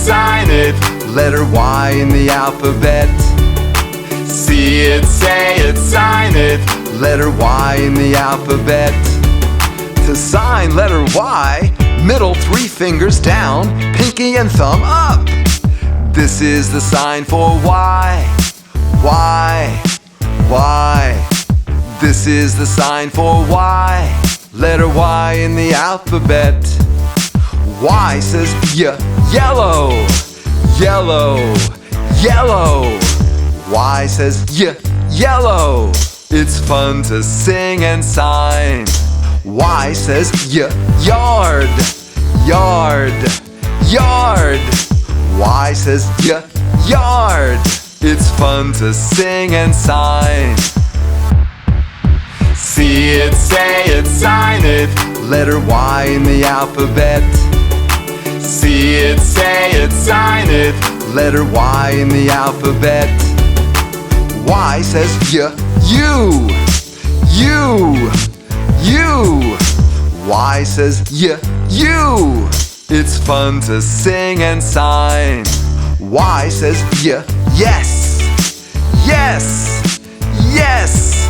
sign it. Letter Y in the alphabet. See it, say it, sign it. Letter Y in the alphabet. To sign letter Y, middle 3 fingers down, pinky and thumb up. This is the sign for Y. Y. Y. This is the sign for Y. Letter Y in the alphabet. Y says yellow. Yellow. Yellow. Y says yellow. It's fun to sing and sign. Y says yard. Yard. Yard. Y says yard. It's fun to sing and sign. See it, say it, sign it. Letter Y in the alphabet. See it, say it, sign it. Letter Y in the alphabet. Y says you. Y says you. It's fun to sing and sign. Y says yes. Yes. Yes.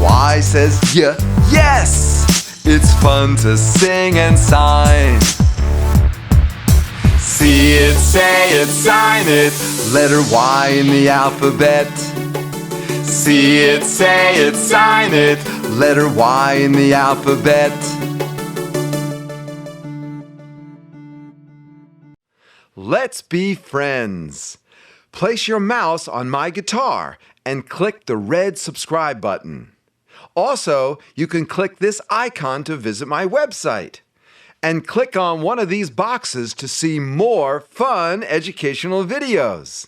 Y says yes. It's fun to sing and sign. See it, say it, sign it. Letter Y in the alphabet. See it, say it, sign it. Letter Y in the alphabet. Let's be friends. Place your mouse on my guitar and click the red subscribe button. Also, you can click this icon to visit my website. And click on one of these boxes to see more fun educational videos.